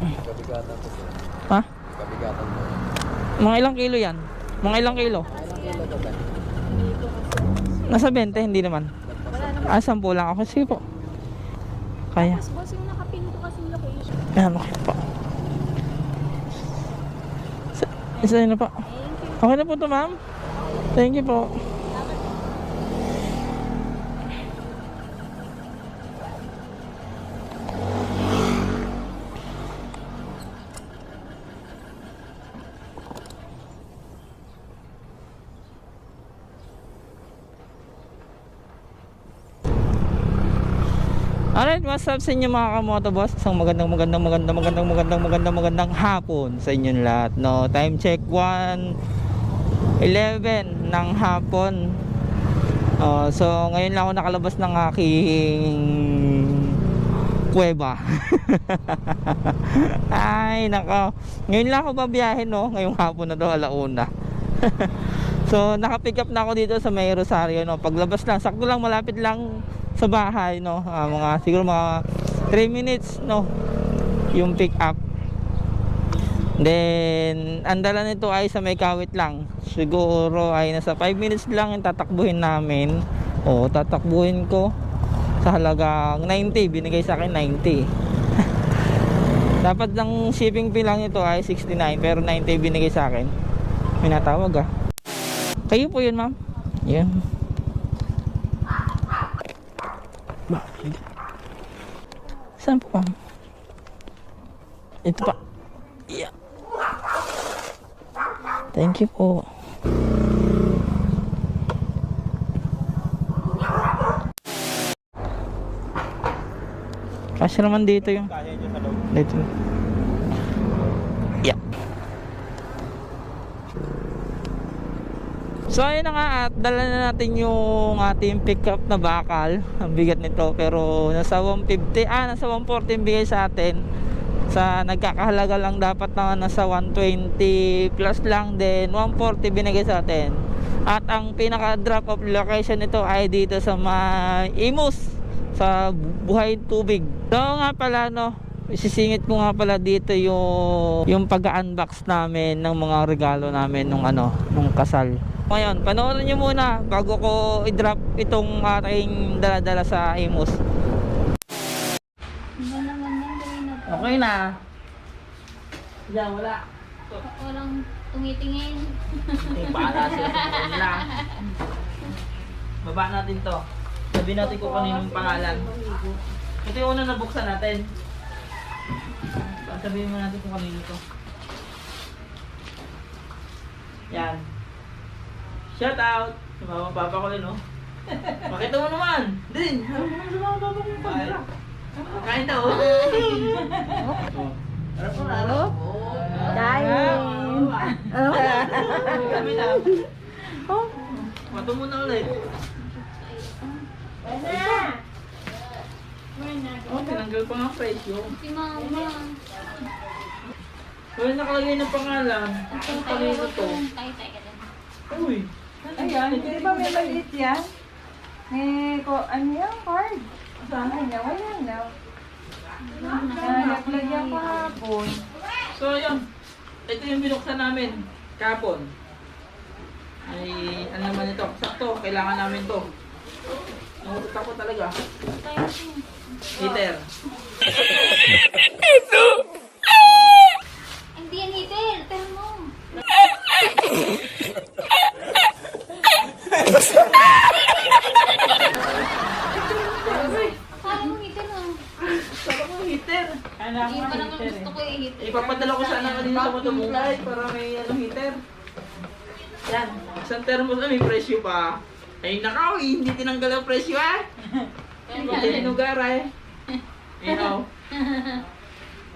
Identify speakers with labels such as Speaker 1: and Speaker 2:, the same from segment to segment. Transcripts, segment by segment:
Speaker 1: Kabigatan to sir.
Speaker 2: Ha?
Speaker 1: Kabigatan to.
Speaker 2: Mga ilang kilo yan? Mga ilang kilo?
Speaker 1: Ilang kilo to ba?
Speaker 2: Nasa 20, hindi naman. Ah, 10 lang ako. Sige po. Kaya.
Speaker 3: Tapos boss, yung nakapin ko kasing location.
Speaker 2: Ayan, okay po. Isa na po.
Speaker 3: Thank you.
Speaker 2: Okay na po to, ma'am. Thank you po. Alright, what's up sa inyo mga KaMotoBoss? Isang magandang hapon sa inyong lahat. No, time check 1:11 ng hapon. So ngayon lang ako nakalabas ng aking kuweba. Ay, nako. Ngayon lang ako babiyahin, no, ngayong hapon na daw, 1:00. So naka-pick up na ako dito sa May Rosario, no. Paglabas lang, sakto lang, malapit lang sa bahay, no. Siguro mga 3 minutes, no, yung pick up. Then ang dala nito ay sa May Kawit lang. Siguro ay nasa 5 minutes lang yung tatakbuhin namin. Tatakbuhin ko sa halagang 90. Binigay sa akin 90. Dapat ng shipping fee lang ito ay 69, pero 90 binigay sa akin. May natawag, ah. Kayo po yun, ma'am. Yan. Saan po, ma'am? Ito pa. Yeah. Thank you po. Kasi naman dito yung dito. Yeah. So ayun na nga, at dala na natin yung ating pickup na bakal. Ang bigat nito, pero nasa 150, nasa 140 bigay sa atin. Sa nagkakahalaga lang dapat na nasa 120 plus lang, din 140 binigay sa atin. At ang pinaka drop off location nito ay dito sa Imus, sa Buhay Tubig. So nga pala, no, isisingit ko nga pala dito yung pag-unbox namin ng mga regalo namin nung kasal. Ngayon, panoorin nyo muna bago ko i-drop itong ating dala-dala sa Imus.
Speaker 3: Ano naman yan, gawin na to.
Speaker 2: Okay na. Diyan, wala.
Speaker 3: Walang tumitingin.
Speaker 2: Para sila sa nila. Baba natin to. Sabihin natin kung kaninong pangalan. Ito yung una nabuksan natin. Sabihin mo natin kung kanino to. Yan. Shout out sa mga papa ko rin, oh. Makita mo naman. Din. Ano naman sa mga papa ko yung pagdala. Kain daw. Harap mo na, harap.
Speaker 3: Kain.
Speaker 2: Kami na. Mato mo na ulit. Tinanggal pa nga presyo.
Speaker 3: Si mama.
Speaker 2: Wala nakalagay ng pangalan. Ang kanino to?
Speaker 3: Tayo ka din.
Speaker 2: Uy.
Speaker 4: Ayan, di ba may maliit yan? Ano yan, card? Sana niya, wala na. Naglagyan pa hapon.
Speaker 2: So yun, ito yung binuksan namin kahapon. Ay, ano naman ito? Sakto, kailangan namin to. Nakutot ako talaga.
Speaker 3: Tayo.
Speaker 2: Heater.
Speaker 3: Hindi yan hitil. Pero mo. Kaya mo hitil mo.
Speaker 2: Sarap mo heater.
Speaker 3: Hindi pa naman gusto ko yung hitil.
Speaker 2: Ipapadala ko sana kanina sa KaMotoBoss para may heater. Yan, isang thermos na may presyo pa. Ay nakaw, hindi tinanggal ang presyo, ah. Hindi hinugar, eh. Ikaw.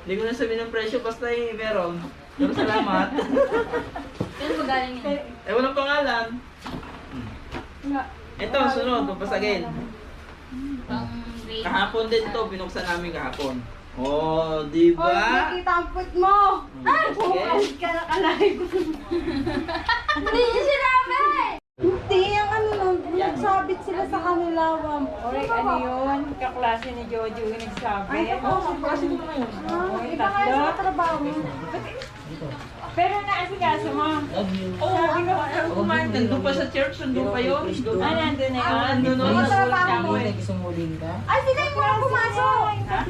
Speaker 2: Hindi ko na sabihin ng presyo, basta meron. Pero salamat.
Speaker 3: Saan ba galing yan?
Speaker 2: Walang pangalan. Ito, sunod, papasagin.
Speaker 3: Pang grade.
Speaker 2: Kahapon din to, binuksan namin kahapon. Oh, di
Speaker 4: Hoy,
Speaker 2: ba?
Speaker 4: nakita ang put mo! Ay,
Speaker 2: Sige.
Speaker 4: pumalit ka na kalay ko.
Speaker 3: Hindi niya sinabi!
Speaker 4: Hindi, ang ano lang.
Speaker 2: Yan.
Speaker 4: nagsabit sila sa kanila. Oray, ano yun? Kaklase ni Jojo yung nagsabit. Ay, kasi mo na yun. Iba nga sa trabaho. Pero naasikaso mo.
Speaker 2: Sabi ko, kumain. Nandun pa sa church, nandun pa yun.
Speaker 4: Nandun na yun.
Speaker 2: Nandun
Speaker 4: Ano
Speaker 2: na
Speaker 4: trabaho mo?
Speaker 1: Sumuling ka?
Speaker 4: Ay, sila yung mga pumasok.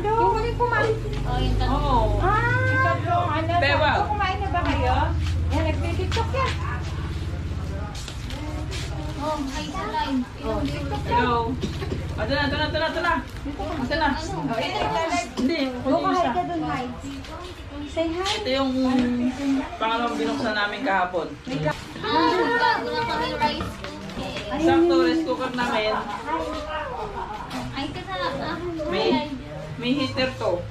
Speaker 4: Yung huling pumasok.
Speaker 3: Oh, yung tatlo.
Speaker 2: Oo.
Speaker 4: Yung tatlong ano.
Speaker 2: Bewa.
Speaker 4: Kumain na ba kayo? Yan, nagtitiktok yan.
Speaker 3: Oh, ay, sa live. Ilang viewers?
Speaker 2: Hello. Ito na. Hindi, kunin mo isa.
Speaker 4: dun, hi. Say hi.
Speaker 2: Ito yung pangalawang binuksan namin kahapon.
Speaker 3: Gago na kami rice cooker.
Speaker 2: Sakto, rice cooker namin.
Speaker 3: Ay, kasala.
Speaker 2: May heater to.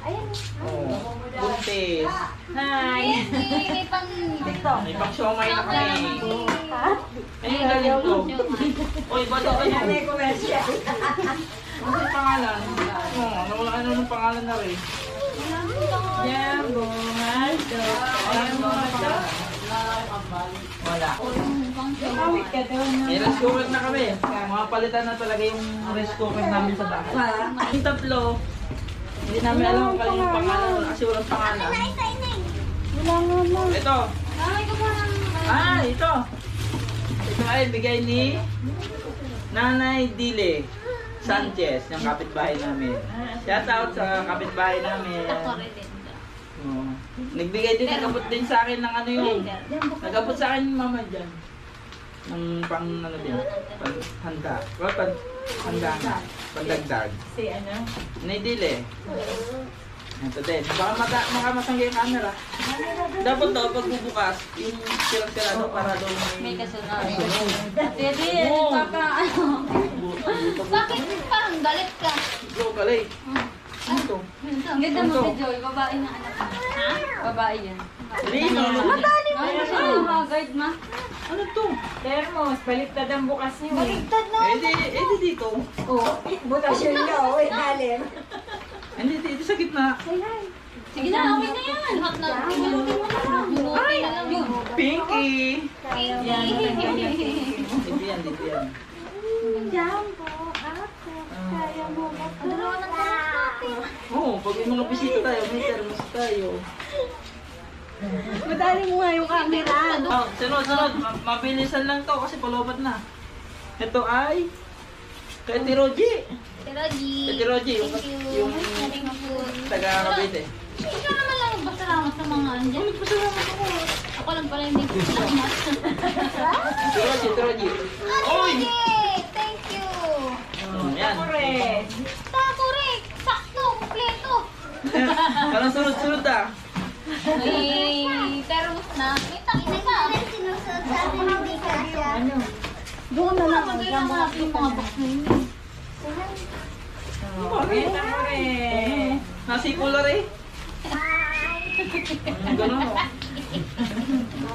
Speaker 2: Oh, buntis.
Speaker 4: Hi.
Speaker 3: May pang...
Speaker 2: May pang siomay na kami. Ayun, galing to. Uy, bato kayo. Ano yung pangalan? Oo, ano ng pangalan na rin?
Speaker 4: Jambo, Maldo.
Speaker 2: Wala.
Speaker 4: Kawit ka doon.
Speaker 2: May rice cooker na kami. Mga palitan na talaga yung rice cooker namin sa bahay. Yung tatlo, hindi namin alam kung kanino yung pangalan kasi walang pangalan.
Speaker 4: Wala nga mo.
Speaker 2: Ito.
Speaker 3: Ay, ko pa ng...
Speaker 2: Ito. Ito ay bigay ni Nanay Dile Sanchez, yung kapitbahay namin. Shout out sa kapitbahay namin.
Speaker 3: Sorry din.
Speaker 2: Oo. Nagbigay din, nagabot din sa akin ng ano yun. Nagabot sa akin yung mama dyan. Ng pang ano din, handa. Handa nga, pandagdag.
Speaker 4: Si ano?
Speaker 2: Naidili. Ito din. Baka makamatangga yung camera. Dapat daw, pag bubukas, yung sirang-sirado para daw
Speaker 3: May
Speaker 2: may...
Speaker 3: kasunod.
Speaker 4: Daddy,
Speaker 2: Oo.
Speaker 3: Papa, bakit parang galit ka?
Speaker 2: Bro, kalay. Ano to?
Speaker 3: Ang ganda mo si Joy, babae na anak mo. Ha? Babae yan.
Speaker 2: Hindi, no.
Speaker 3: Madali mo na siya guard ma.
Speaker 2: Ano to?
Speaker 4: Thermos, baliktad ang bukas niyo.
Speaker 3: Baliktad na.
Speaker 2: Eh, di dito.
Speaker 4: Oo, butas yun niyo. Uy, halim.
Speaker 2: Hindi, dito sa gitna.
Speaker 3: Sige na, okay na yan. Hot na. Hinutin mo na lang. Hinutin na lang yun.
Speaker 2: Pinky!
Speaker 3: Pinky.
Speaker 2: Dito yan, dito yan.
Speaker 4: Jambo, ako. Kaya mo ba?
Speaker 3: Dalawa ng thermos natin.
Speaker 2: Oo, pag may mga bisita tayo, may thermos tayo.
Speaker 4: Madali mo nga yung camera.
Speaker 2: Oh, sunod. Mabilisan lang to kasi palobat na. Ito ay kay Tiroji. Kay Tiroji, yung
Speaker 3: Thank you.
Speaker 2: taga-Cavite.
Speaker 3: Ikaw naman lang magpasalamat sa mga andyan.
Speaker 2: Nagpasalamat ako.
Speaker 3: Ako lang pala hindi ko salamat.
Speaker 2: Tiroji.
Speaker 3: Oy! Thank you!
Speaker 2: Yan.
Speaker 4: Correct.
Speaker 3: Correct! Sakto! Kompleto!
Speaker 2: Parang sunod-sunod ah.
Speaker 3: May termos na. May takina pa.
Speaker 4: Ano?
Speaker 3: Doon na lang. Magkailangan ko natin yung mga box na yun.
Speaker 4: Correct, correct.
Speaker 2: Nasipular eh. Ganun oh.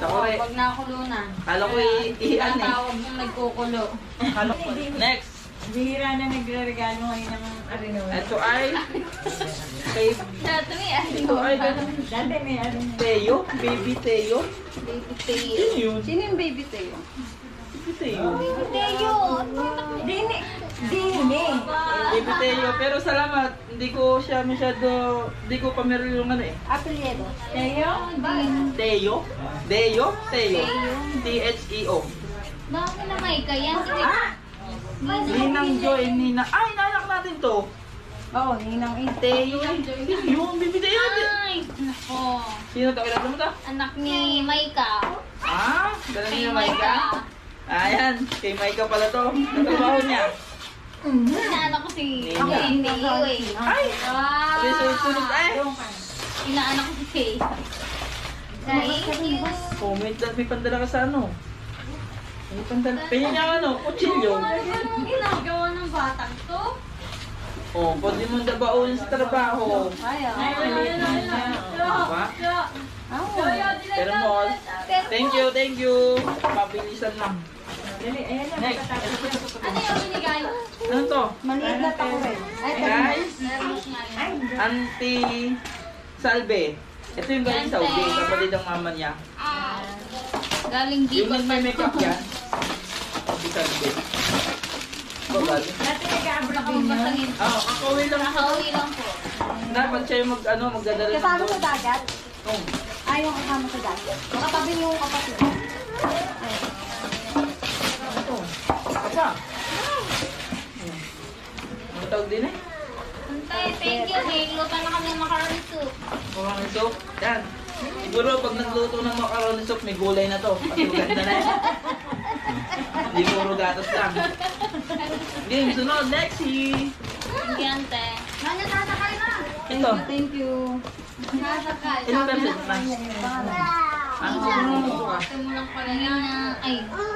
Speaker 2: Takore.
Speaker 3: Pag nakakulo na.
Speaker 2: Kala ko ihian eh.
Speaker 3: Tatawag yung nagkukulo.
Speaker 2: Kala ko. Next.
Speaker 4: Bihira na nagre-regalo ngayon ng arino.
Speaker 2: Ito ay kay
Speaker 3: Dati may
Speaker 2: ito ay
Speaker 4: Dati may arino.
Speaker 2: Teo, baby Teo.
Speaker 3: Baby Teo.
Speaker 2: Sino yun?
Speaker 3: Sino yung baby Teo?
Speaker 2: Baby Teo.
Speaker 3: Baby Teo!
Speaker 4: Dini. Dini.
Speaker 2: Baby Teo. Pero salamat, hindi ko siya masyado, hindi ko pamero yung ano eh.
Speaker 3: Apelyedo.
Speaker 4: Tayo?
Speaker 2: Teo? Deo? Teo. T-H-E-O.
Speaker 3: Dami na may kaya.
Speaker 2: Ninang Joy, Nina. Ay, nanak natin to.
Speaker 4: Oo, ninang
Speaker 2: Teo. Yung baby Teo.
Speaker 3: Ay! Nako.
Speaker 2: Sino to? Kilala mo to?
Speaker 3: Anak ni Maika.
Speaker 2: Ah, dala niya Maika. Ayan, kay Maika pala to. Natrabaho niya.
Speaker 3: Inaanak ko si
Speaker 2: Nina.
Speaker 3: Teo eh.
Speaker 2: Ay!
Speaker 3: Wow!
Speaker 2: May sunod-sunod eh.
Speaker 3: Inaanak ko si Faye. Thank you.
Speaker 2: Oh, may pandala ka sa ano? May pandala. Kanya niya ano, kutsilyo.
Speaker 3: Anong ginagawa ng batang to?
Speaker 2: Oh, pwede mo dabaon sa trabaho.
Speaker 3: Ay,
Speaker 2: Diba? Thermos. Thank you. Mabilisan lang. Next.
Speaker 3: ano yung binigay?
Speaker 2: Ano to?
Speaker 4: Maliit na takore.
Speaker 2: Guys,
Speaker 3: Nervous nga yun.
Speaker 2: Auntie Salve. Ito yung galing Saudi, kapatid ng mama niya.
Speaker 3: Galing
Speaker 2: Yung
Speaker 3: Bicol.
Speaker 2: may makeup yan. Auntie Salve.
Speaker 1: Bagal.
Speaker 4: Dati nag-abroad
Speaker 3: Baka
Speaker 4: din yun.
Speaker 3: mabasagin.
Speaker 2: Kakauwi lang.
Speaker 3: Nakauwi lang po.
Speaker 2: Dapat siya yung magdadala ng
Speaker 5: Kasama
Speaker 2: boat.
Speaker 5: sa dagat?
Speaker 2: Oo.
Speaker 5: Ay, yung kasama sa dagat. Makatabi yung kapatid.
Speaker 2: Ito. Apa? Ano tawag din eh?
Speaker 3: Antay, thank you. Nagluto na kami ng macaroni soup.
Speaker 2: Macaroni soup. Yan. Siguro pag nagluto ng macaroni soup, may gulay na to. Pati ganda na eh. Hindi puro gatas lang. Game, sunod. Lexi.
Speaker 3: Thank you, ante.
Speaker 5: Nanya, sasakay na!
Speaker 2: Ito.
Speaker 5: Thank you. Sasakay.
Speaker 2: Ilang percent na? Ano?
Speaker 3: Ito mo lang pala yun na, ay,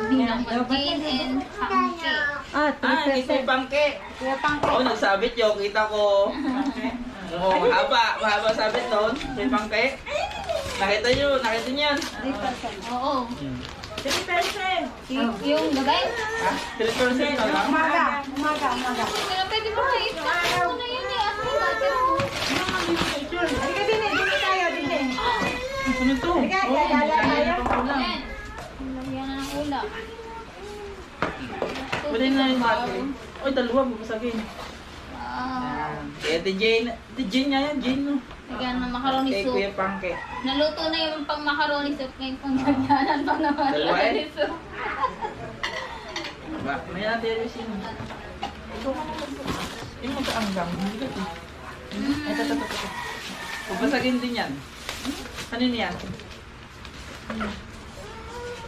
Speaker 3: bilang gin and pangke.
Speaker 5: Ah,
Speaker 2: Ito yung pangke.
Speaker 5: Kuya Pangke.
Speaker 2: Oo, nagsabit yun. Kita ko. Oo, mahaba. Mahaba sabit doon. Ito yung pangke. Nakita nyo yan.
Speaker 5: 3%.
Speaker 3: Oo.
Speaker 4: 3%.
Speaker 3: Yung gabay?
Speaker 2: Ha? 3% na lang.
Speaker 5: Umaga.
Speaker 3: Kaya pwede mo na i-start mo na yun eh. At water mo.
Speaker 4: Halika din eh. Dito tayo. Dito eh.
Speaker 2: Ano to?
Speaker 4: Halika,
Speaker 2: Oo,
Speaker 4: dala tayo.
Speaker 2: itong ulam.
Speaker 3: Yan. Lagyan na ng ulam.
Speaker 2: Pwede na yung battery. Uy, dalawa. Bubasagin.
Speaker 3: Wow.
Speaker 2: Kaya Ate Jane. Ate Jane nga yan. Jane no.
Speaker 3: Lagyan ng macaroni
Speaker 2: Kay
Speaker 3: soup.
Speaker 2: Kuya Pangke.
Speaker 3: Naluto na yung pang macaroni soup. Ngayon pang gagyanan pa na macaroni
Speaker 2: eh.
Speaker 3: soup.
Speaker 2: Ba, may natin yung sino. Yung magkaanggang. Hindi ka ito. Ito. Bubasagin din yan. Ano niyan?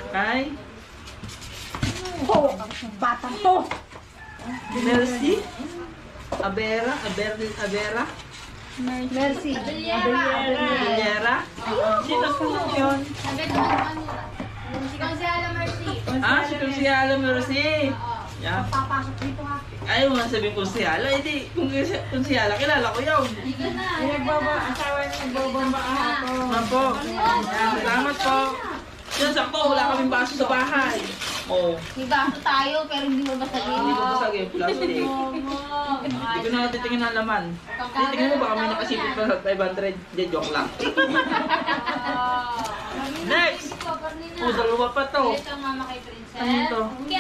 Speaker 2: Kay?
Speaker 5: Oh, batang to.
Speaker 2: Mercy? Abera?
Speaker 5: Mercy.
Speaker 2: Villera? Sino po yun?
Speaker 3: Sabi ko ano. Si Consiala Mercy.
Speaker 2: Si Consiala Mercy. Yan.
Speaker 5: Papasok dito ha.
Speaker 2: Ayaw mo sabihin Consiala. Hindi, kung Consiala, kilala ko yun.
Speaker 3: Hindi ka na.
Speaker 4: Asawa niya nagbobomba kahapon.
Speaker 2: Ma'am po. Yan, salamat po. Yan, sakto. Wala kaming baso sa bahay. Oo.
Speaker 3: May baso tayo pero hindi mo basagin.
Speaker 2: Hindi ko basagin. Plastic. Hindi ko na titingin ang laman. Titingin mo baka may nakasipit pa sa 500. Hindi, joke lang. Next! Dalawa pa to.
Speaker 3: Ito ang mama kay Princess.
Speaker 2: Ano to?
Speaker 3: Hindi,